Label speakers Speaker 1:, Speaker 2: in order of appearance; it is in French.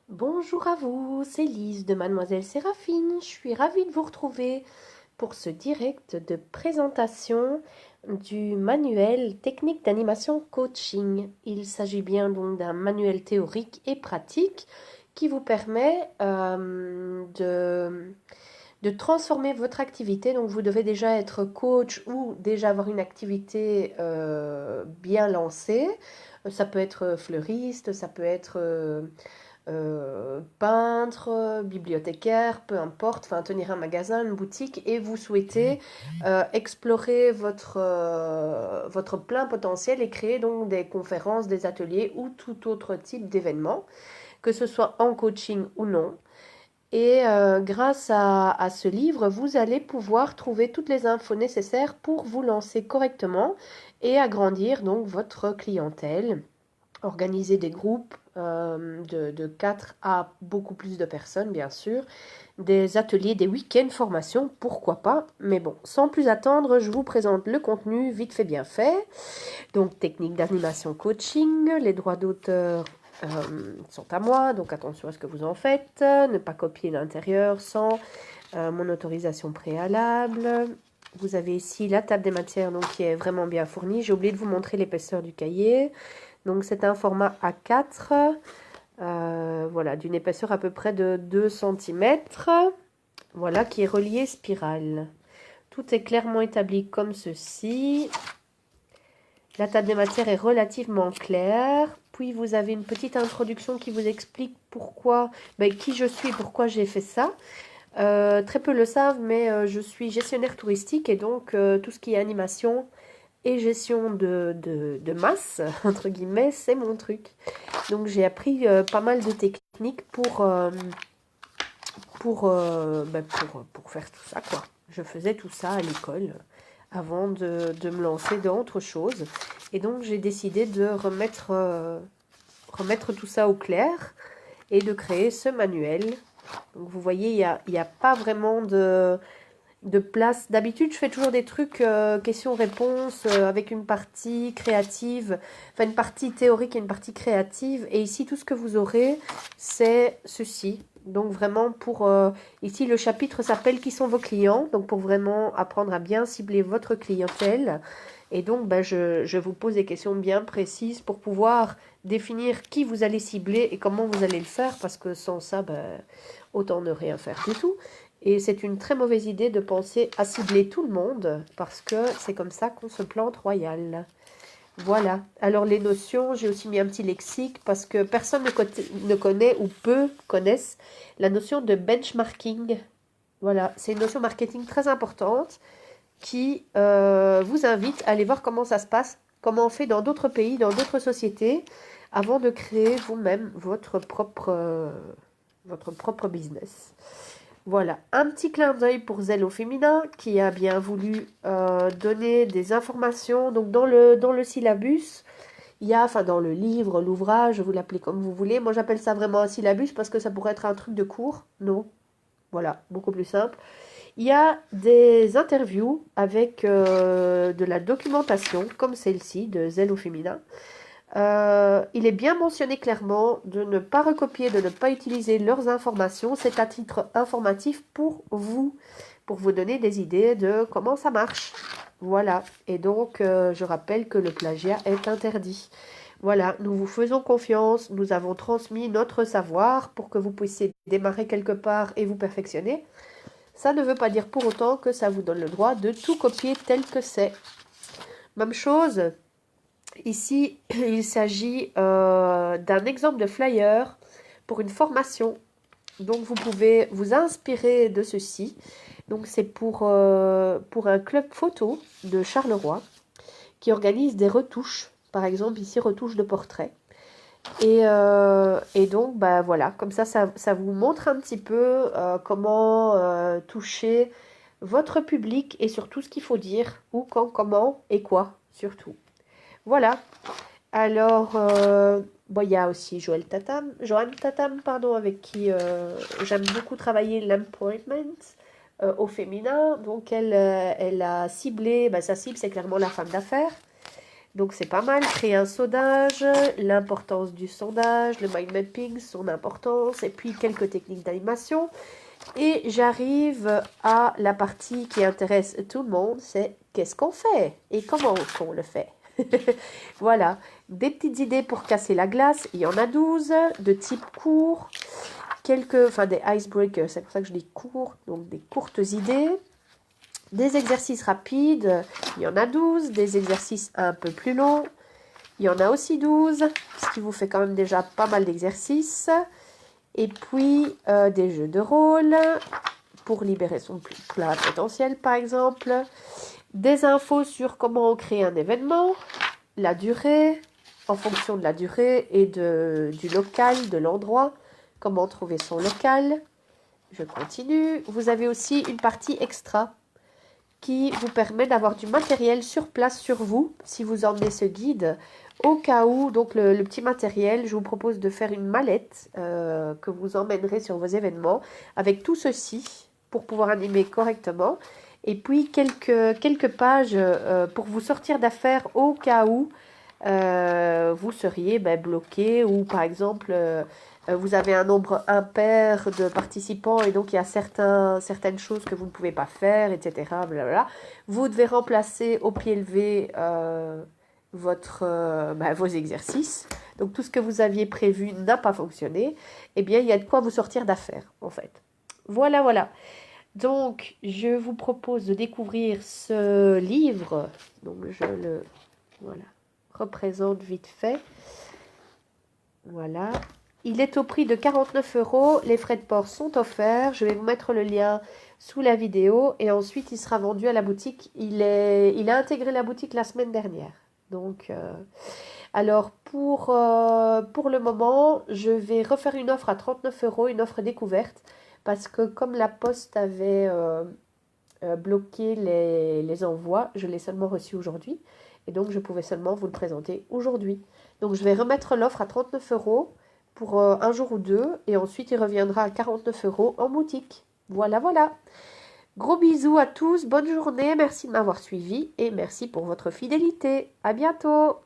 Speaker 1: Bonjour à vous, c'est Lise de Mademoiselle Séraphine. Je suis ravie de vous retrouver pour ce direct de présentation du manuel technique d'animation coaching. Il s'agit bien donc d'un manuel théorique et pratique qui vous permet de transformer votre activité. Donc vous devez déjà être coach ou déjà avoir une activité bien lancée. Ça peut être fleuriste, ça peut être peintre, bibliothécaire, peu importe, enfin tenir un magasin, une boutique, et vous souhaitez explorer votre plein potentiel et créer donc des conférences, des ateliers ou tout autre type d'événement, que ce soit en coaching ou non. Et grâce à ce livre, vous allez pouvoir trouver toutes les infos nécessaires pour vous lancer correctement et agrandir donc votre clientèle, organiser des groupes de 4 à beaucoup plus de personnes, bien sûr, des ateliers, des week-ends formation, pourquoi pas. Mais bon, sans plus attendre, je vous présente le contenu vite fait, bien fait. Donc, technique d'animation coaching, les droits d'auteur sont à moi, donc attention à ce que vous en faites. Ne pas copier l'intérieur sans mon autorisation préalable. Vous avez ici la table des matières donc, qui est vraiment bien fournie. J'ai oublié de vous montrer l'épaisseur du cahier. Donc c'est un format A4, voilà, d'une épaisseur à peu près de 2 cm, voilà, qui est relié spirale. Tout est clairement établi comme ceci. La table des matières est relativement claire. Puis vous avez une petite introduction qui vous explique pourquoi, qui je suis et pourquoi j'ai fait ça. Très peu le savent, mais je suis gestionnaire touristique et donc tout ce qui est animation et gestion de masse, entre guillemets, c'est mon truc. Donc j'ai appris pas mal de techniques pour faire tout ça, quoi. Je faisais tout ça à l'école avant de me lancer dans autre chose. Et donc j'ai décidé de remettre tout ça au clair et de créer ce manuel. Donc vous voyez, il y a pas vraiment de place. D'habitude, je fais toujours des trucs questions-réponses avec une partie créative, enfin une partie théorique et une partie créative. Et ici, tout ce que vous aurez, c'est ceci. Donc vraiment pour... ici, le chapitre s'appelle Qui sont vos clients? Donc pour vraiment apprendre à bien cibler votre clientèle. Et donc, je vous pose des questions bien précises pour pouvoir définir qui vous allez cibler et comment vous allez le faire. Parce que sans ça, autant ne rien faire du tout. Et c'est une très mauvaise idée de penser à cibler tout le monde, parce que c'est comme ça qu'on se plante royal. Voilà. Alors les notions, j'ai aussi mis un petit lexique, parce que personne ne connaît ou peu connaissent la notion de benchmarking. Voilà, c'est une notion marketing très importante qui vous invite à aller voir comment ça se passe, comment on fait dans d'autres pays, dans d'autres sociétés, avant de créer vous-même votre propre business. Voilà, un petit clin d'œil pour Zèle au féminin qui a bien voulu donner des informations. Donc dans le syllabus, il y a, enfin dans le livre, l'ouvrage, vous l'appelez comme vous voulez. Moi j'appelle ça vraiment un syllabus parce que ça pourrait être un truc de cours. Non, voilà, beaucoup plus simple. Il y a des interviews avec de la documentation comme celle-ci de Zèle au féminin. Il est bien mentionné clairement de ne pas recopier, de ne pas utiliser leurs informations. C'est à titre informatif pour vous donner des idées de comment ça marche. Voilà. Et donc, je rappelle que le plagiat est interdit. Voilà, nous vous faisons confiance, nous avons transmis notre savoir pour que vous puissiez démarrer quelque part et vous perfectionner. Ça ne veut pas dire pour autant que ça vous donne le droit de tout copier tel que c'est. Même chose, ici, il s'agit d'un exemple de flyer pour une formation. Donc, vous pouvez vous inspirer de ceci. Donc, c'est pour un club photo de Charleroi qui organise des retouches. Par exemple, ici, retouche de portrait. Et donc, bah, voilà, comme ça vous montre un petit peu comment toucher votre public et surtout ce qu'il faut dire, où, quand, comment et quoi, surtout. Voilà. Alors, bon, il y a aussi Joanne Tatam, pardon, avec qui j'aime beaucoup travailler l'employment au féminin. Donc, elle a ciblé, sa cible, c'est clairement la femme d'affaires. Donc c'est pas mal, créer un sondage, l'importance du sondage, le mind mapping, son importance, et puis quelques techniques d'animation. Et j'arrive à la partie qui intéresse tout le monde, c'est qu'est-ce qu'on fait et comment on le fait. Voilà, des petites idées pour casser la glace, il y en a 12, de type court, des icebreakers, c'est pour ça que je dis court, donc des courtes idées. Des exercices rapides, il y en a 12, des exercices un peu plus longs, il y en a aussi 12, ce qui vous fait quand même déjà pas mal d'exercices. Et puis des jeux de rôle pour libérer son plein potentiel par exemple. Des infos sur comment créer un événement, la durée, en fonction de la durée et du local, de l'endroit, comment trouver son local. Je continue. Vous avez aussi une partie extra qui vous permet d'avoir du matériel sur place sur vous, si vous emmenez ce guide, au cas où, donc le petit matériel, je vous propose de faire une mallette que vous emmènerez sur vos événements, avec tout ceci, pour pouvoir animer correctement, et puis quelques pages pour vous sortir d'affaires au cas où vous seriez bloqué, ou par exemple vous avez un nombre impair de participants et donc il y a certaines choses que vous ne pouvez pas faire, etc. Blablabla. Vous devez remplacer au pied levé vos exercices. Donc tout ce que vous aviez prévu n'a pas fonctionné. Eh bien, il y a de quoi vous sortir d'affaires, en fait. Voilà, voilà. Donc, je vous propose de découvrir ce livre. Donc, je le représente vite fait. Voilà. Il est au prix de 49 €. Les frais de port sont offerts. Je vais vous mettre le lien sous la vidéo. Et ensuite, il sera vendu à la boutique. Il a intégré la boutique la semaine dernière. Donc, alors pour le moment, je vais refaire une offre à 39 €, une offre découverte. Parce que comme la poste avait bloqué les envois, je l'ai seulement reçu aujourd'hui. Et donc, je pouvais seulement vous le présenter aujourd'hui. Donc, je vais remettre l'offre à 39 € pour un jour ou deux. Et ensuite, il reviendra à 49 € en boutique. Voilà, voilà. Gros bisous à tous. Bonne journée. Merci de m'avoir suivi. Et merci pour votre fidélité. À bientôt.